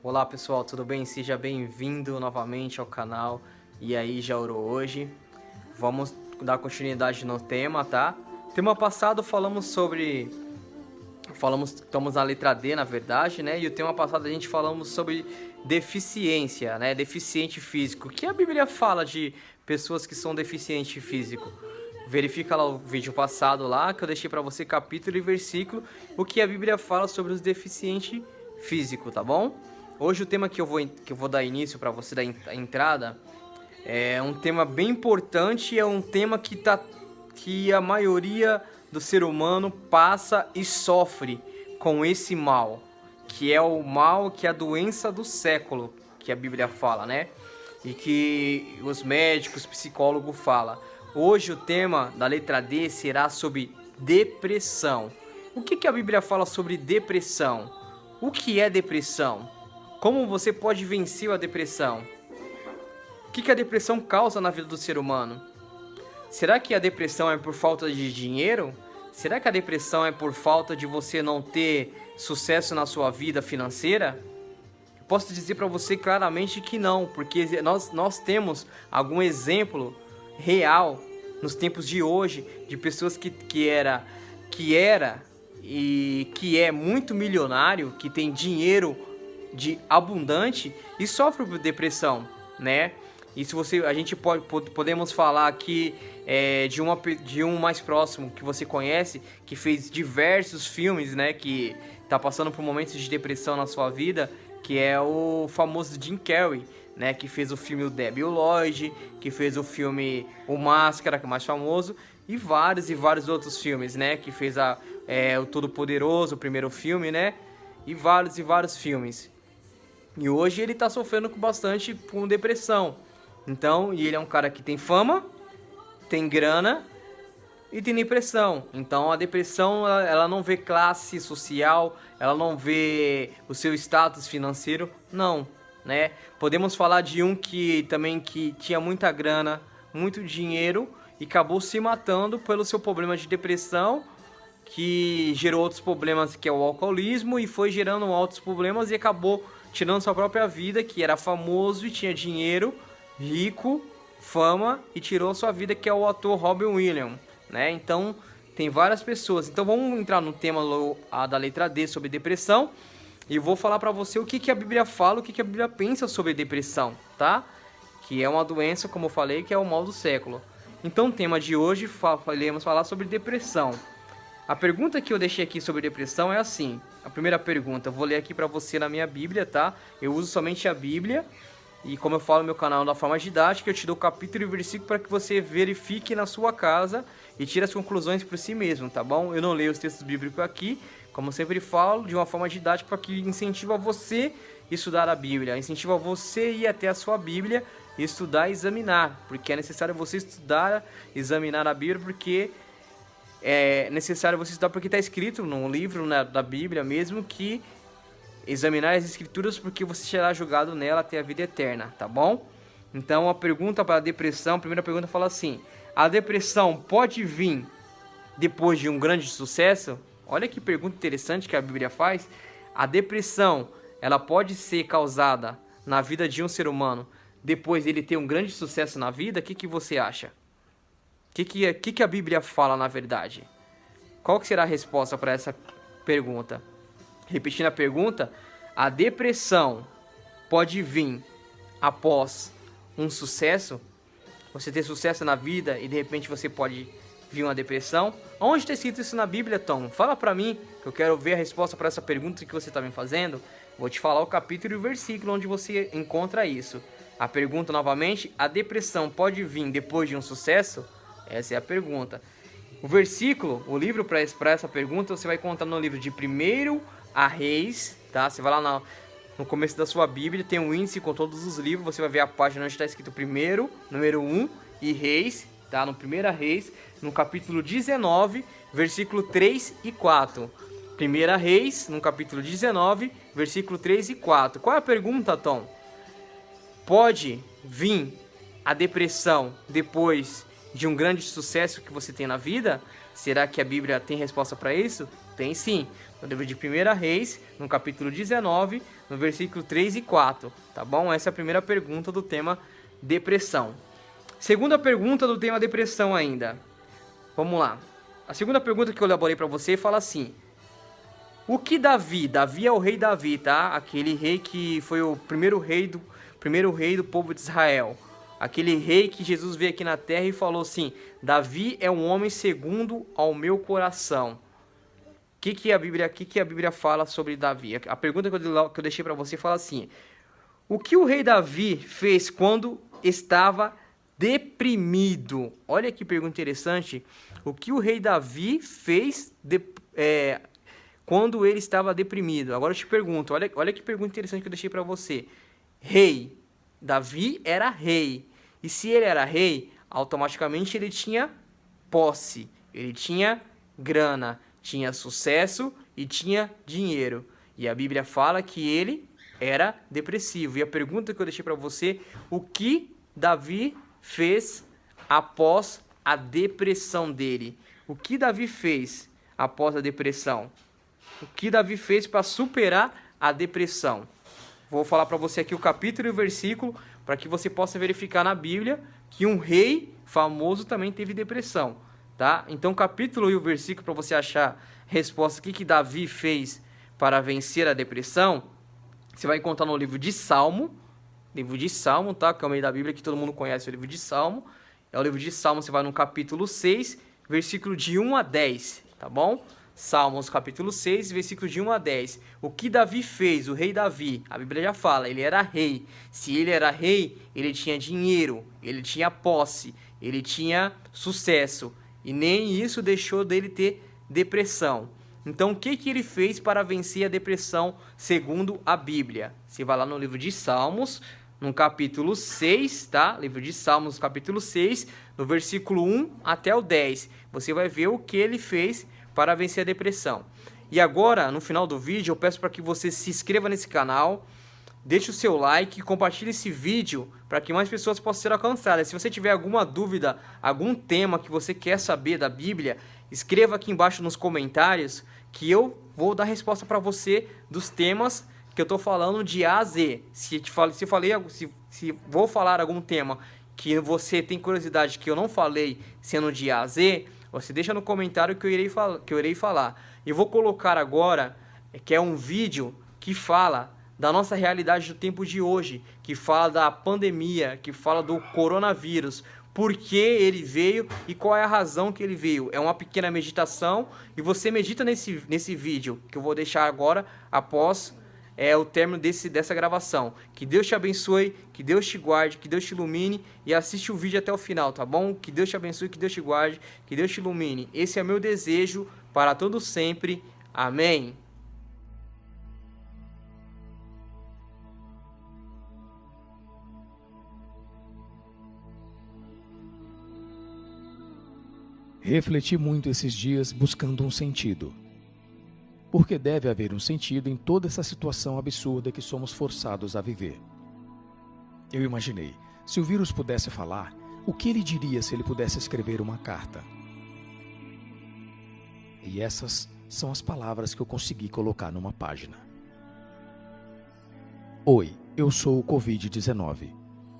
Olá pessoal, tudo bem? Seja bem-vindo novamente ao canal. E aí, já orou hoje? Vamos dar continuidade no tema, tá? Tema passado estamos na letra D, na verdade, né? E o tema passado a gente falamos sobre deficiência, né? Deficiente físico. O que a Bíblia fala de pessoas que são deficientes físico? Verifica lá o vídeo passado lá, que eu deixei pra você capítulo e versículo, o que a Bíblia fala sobre os deficientes físicos, tá bom? Hoje o tema que eu vou dar início para você dar a entrada é um tema bem importante, é um tema que a maioria do ser humano passa e sofre com esse mal, que é o mal, que é a doença do século, que a Bíblia fala, né? E que os médicos, psicólogos falam. Hoje o tema da letra D será sobre depressão. O que a Bíblia fala sobre depressão? O que é depressão? Como você pode vencer a depressão? O que a depressão causa na vida do ser humano? Será que a depressão é por falta de dinheiro? Será que a depressão é por falta de você não ter sucesso na sua vida financeira? Eu posso dizer para você claramente que não, porque nós temos algum exemplo real nos tempos de hoje de pessoas que era e que é muito milionário, que tem dinheiro de abundante e sofre por depressão, né? E se a gente podemos falar aqui de um mais próximo que você conhece, que fez diversos filmes, né? Que tá passando por momentos de depressão na sua vida, que é o famoso Jim Carrey, né? Que fez o filme O Debi o Lloyd, que fez o filme O Máscara, que é o mais famoso, e vários outros filmes, né? Que fez o Todo Poderoso, o primeiro filme, né? E vários filmes. E hoje ele tá sofrendo com depressão. Então, e ele é um cara que tem fama, tem grana e tem depressão. Então a depressão, ela não vê classe social, ela não vê o seu status financeiro, não, né? Podemos falar de um que tinha muita grana, muito dinheiro e acabou se matando pelo seu problema de depressão, que gerou outros problemas, que é o alcoolismo, e foi gerando outros problemas e acabou tirando sua própria vida, que era famoso e tinha dinheiro, rico, fama, e tirou sua vida, que é o ator Robin Williams, né? Então, tem várias pessoas. Então, vamos entrar no tema da letra D sobre depressão, e vou falar pra você o que a Bíblia fala, o que a Bíblia pensa sobre depressão, tá? Que é uma doença, como eu falei, que é o mal do século. Então, o tema de hoje, iremos falar sobre depressão. A pergunta que eu deixei aqui sobre depressão é assim. A primeira pergunta, eu vou ler aqui pra você na minha Bíblia, tá? Eu uso somente a Bíblia. E como eu falo no meu canal da forma didática, eu te dou capítulo e versículo para que você verifique na sua casa e tire as conclusões por si mesmo, tá bom? Eu não leio os textos bíblicos aqui, como eu sempre falo, de uma forma didática, para que incentiva você a estudar a Bíblia. Incentiva você a ir até a sua Bíblia e estudar e examinar. Porque é necessário você estudar, examinar a Bíblia, porque é necessário você estudar, porque está escrito no livro, né, da Bíblia mesmo, que examinar as escrituras, porque você será julgado nela até a vida eterna, tá bom? Então a pergunta para a depressão, a primeira pergunta fala assim: a depressão pode vir depois de um grande sucesso? Olha que pergunta interessante que a Bíblia faz. A depressão, ela pode ser causada na vida de um ser humano depois dele ter um grande sucesso na vida? O que você acha? O que a Bíblia fala na verdade? Qual que será a resposta para essa pergunta? Repetindo a pergunta, a depressão pode vir após um sucesso? Você ter sucesso na vida e de repente você pode vir uma depressão? Onde está escrito isso na Bíblia, Tom? Fala pra mim, que eu quero ver a resposta para essa pergunta que você está me fazendo. Vou te falar o capítulo e o versículo onde você encontra isso. A pergunta novamente, a depressão pode vir depois de um sucesso? Essa é a pergunta. O versículo, o livro para essa pergunta, você vai encontrar no livro de 1 a Reis, tá? Você vai lá no começo da sua Bíblia, tem um índice com todos os livros, você vai ver a página onde está escrito primeiro, número 1 e Reis, tá? No 1 Reis, no capítulo 19, versículo 3 e 4. 1 Reis, no capítulo 19, versículo 3 e 4. Qual é a pergunta, Tom? Pode vir a depressão depois de um grande sucesso que você tem na vida? Será que a Bíblia tem resposta para isso? Tem sim. No livro de 1 Reis, no capítulo 19, no versículo 3 e 4. Tá bom? Essa é a primeira pergunta do tema depressão. Segunda pergunta do tema depressão ainda. Vamos lá. A segunda pergunta que eu elaborei para você fala assim: o que Davi é o rei Davi, tá? Aquele rei que foi o primeiro rei do povo de Israel. Aquele rei que Jesus veio aqui na terra e falou assim: Davi é um homem segundo ao meu coração. O que a Bíblia fala sobre Davi? A pergunta que eu deixei para você fala assim: o que o rei Davi fez quando estava deprimido? Olha que pergunta interessante. O que o rei Davi fez quando ele estava deprimido? Agora eu te pergunto, olha que pergunta interessante que eu deixei para você. Rei. Davi era rei. E se ele era rei, automaticamente ele tinha posse, ele tinha grana, tinha sucesso e tinha dinheiro. E a Bíblia fala que ele era depressivo. E a pergunta que eu deixei para você: o que Davi fez após a depressão dele? O que Davi fez após a depressão? O que Davi fez para superar a depressão? Vou falar para você aqui o capítulo e o versículo para que você possa verificar na Bíblia que um rei famoso também teve depressão, tá? Então o capítulo e o versículo para você achar a resposta, o que Davi fez para vencer a depressão, você vai encontrar no livro de Salmo, tá? Que é o meio da Bíblia que todo mundo conhece, o livro de Salmo. É o livro de Salmo, você vai no capítulo 6, versículo de 1 a 10, tá bom? Salmos capítulo 6, versículo de 1 a 10. O que Davi fez, o rei Davi? A Bíblia já fala, ele era rei. Se ele era rei, ele tinha dinheiro, ele tinha posse, ele tinha sucesso. E nem isso deixou dele ter depressão. Então, o que ele fez para vencer a depressão segundo a Bíblia? Você vai lá no livro de Salmos, no capítulo 6, tá? Livro de Salmos, capítulo 6, no versículo 1 até o 10. Você vai ver o que ele fez para vencer a depressão. E agora, no final do vídeo, eu peço para que você se inscreva nesse canal, deixe o seu like, compartilhe esse vídeo para que mais pessoas possam ser alcançadas. Se você tiver alguma dúvida, algum tema que você quer saber da Bíblia, escreva aqui embaixo nos comentários que eu vou dar resposta para você dos temas que eu estou falando de A a Z. Se vou falar algum tema que você tem curiosidade que eu não falei sendo de A a Z, você deixa no comentário que eu irei falar. Eu vou colocar agora, que é um vídeo que fala da nossa realidade do tempo de hoje, que fala da pandemia, que fala do coronavírus, por que ele veio e qual é a razão que ele veio. É uma pequena meditação e você medita nesse vídeo que eu vou deixar agora após o término dessa gravação. Que Deus te abençoe, que Deus te guarde, que Deus te ilumine e assiste o vídeo até o final, tá bom? Que Deus te abençoe, que Deus te guarde, que Deus te ilumine. Esse é meu desejo para todo sempre. Amém. Refleti muito esses dias buscando um sentido. Porque deve haver um sentido em toda essa situação absurda que somos forçados a viver. Eu imaginei, se o vírus pudesse falar, o que ele diria se ele pudesse escrever uma carta? E essas são as palavras que eu consegui colocar numa página. Oi, eu sou o Covid-19.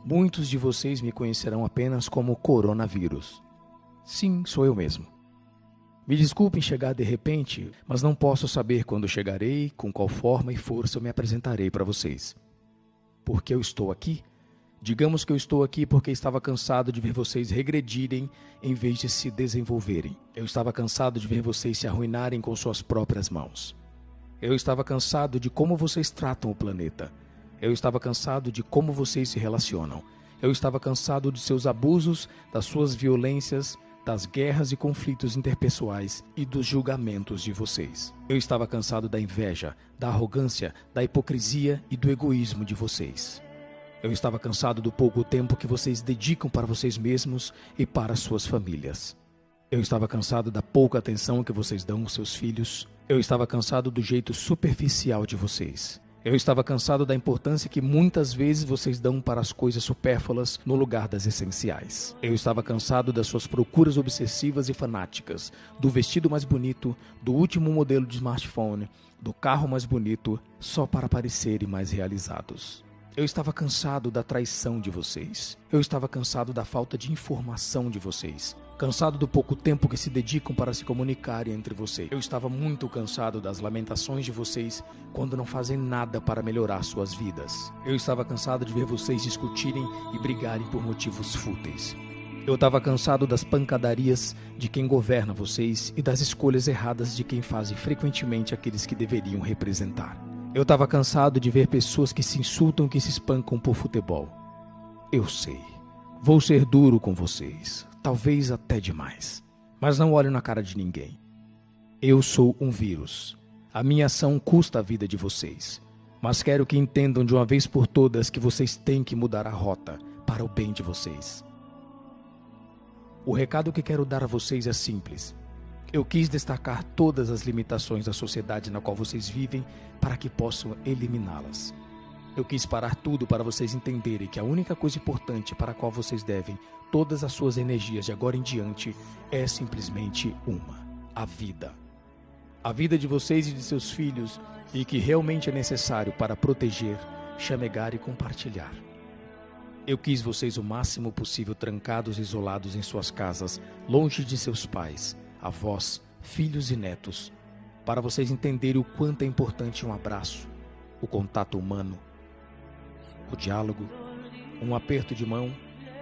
Muitos de vocês me conhecerão apenas como coronavírus. Sim, sou eu mesmo. Me desculpem chegar de repente, mas não posso saber quando chegarei, com qual forma e força eu me apresentarei para vocês. Porque eu estou aqui? Digamos que eu estou aqui porque estava cansado de ver vocês regredirem em vez de se desenvolverem. Eu estava cansado de ver vocês se arruinarem com suas próprias mãos. Eu estava cansado de como vocês tratam o planeta. Eu estava cansado de como vocês se relacionam. Eu estava cansado de seus abusos, das suas violências, das guerras e conflitos interpessoais e dos julgamentos de vocês. Eu estava cansado da inveja, da arrogância, da hipocrisia e do egoísmo de vocês. Eu estava cansado do pouco tempo que vocês dedicam para vocês mesmos e para suas famílias. Eu estava cansado da pouca atenção que vocês dão aos seus filhos. Eu estava cansado do jeito superficial de vocês. Eu estava cansado da importância que muitas vezes vocês dão para as coisas supérfluas no lugar das essenciais. Eu estava cansado das suas procuras obsessivas e fanáticas, do vestido mais bonito, do último modelo de smartphone, do carro mais bonito, só para parecerem mais realizados. Eu estava cansado da traição de vocês. Eu estava cansado da falta de informação de vocês. Cansado do pouco tempo que se dedicam para se comunicarem entre vocês. Eu estava muito cansado das lamentações de vocês quando não fazem nada para melhorar suas vidas. Eu estava cansado de ver vocês discutirem e brigarem por motivos fúteis. Eu estava cansado das pancadarias de quem governa vocês e das escolhas erradas de quem fazem frequentemente aqueles que deveriam representar. Eu estava cansado de ver pessoas que se insultam e que se espancam por futebol. Eu sei. Vou ser duro com vocês. Talvez até demais. Mas não olho na cara de ninguém. Eu sou um vírus. A minha ação custa a vida de vocês. Mas quero que entendam de uma vez por todas que vocês têm que mudar a rota para o bem de vocês. O recado que quero dar a vocês é simples. Eu quis destacar todas as limitações da sociedade na qual vocês vivem para que possam eliminá-las. Eu quis parar tudo para vocês entenderem que a única coisa importante para a qual vocês devem todas as suas energias de agora em diante é simplesmente uma: a vida. A vida de vocês e de seus filhos, e que realmente é necessário para proteger, chamegar e compartilhar. Eu quis vocês o máximo possível trancados e isolados em suas casas, longe de seus pais, avós, filhos e netos, para vocês entenderem o quanto é importante um abraço, o contato humano, o diálogo, um aperto de mão,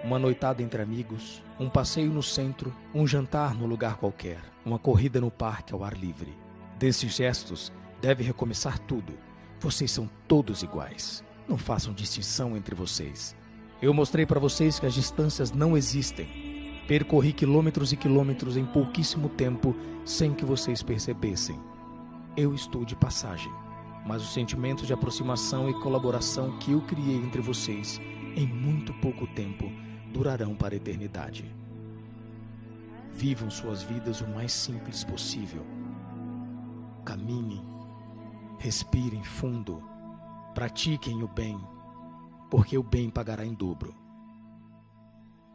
uma noitada entre amigos, um passeio no centro, um jantar no lugar qualquer, uma corrida no parque ao ar livre. Desses gestos deve recomeçar tudo. Vocês são todos iguais. Não façam distinção entre vocês. Eu mostrei para vocês que as distâncias não existem. Percorri quilômetros e quilômetros em pouquíssimo tempo sem que vocês percebessem. Eu estou de passagem, mas os sentimentos de aproximação e colaboração que eu criei entre vocês em muito pouco tempo durarão para a eternidade. Vivam suas vidas o mais simples possível. Caminhem, respirem fundo, pratiquem o bem, porque o bem pagará em dobro.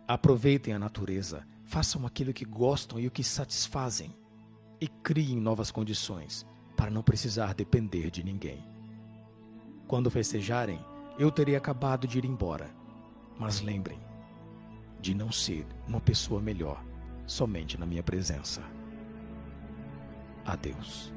Aproveitem a natureza, façam aquilo que gostam e o que satisfazem, e criem novas condições para não precisar depender de ninguém. Quando festejarem, eu terei acabado de ir embora, mas lembrem de não ser uma pessoa melhor somente na minha presença. Adeus.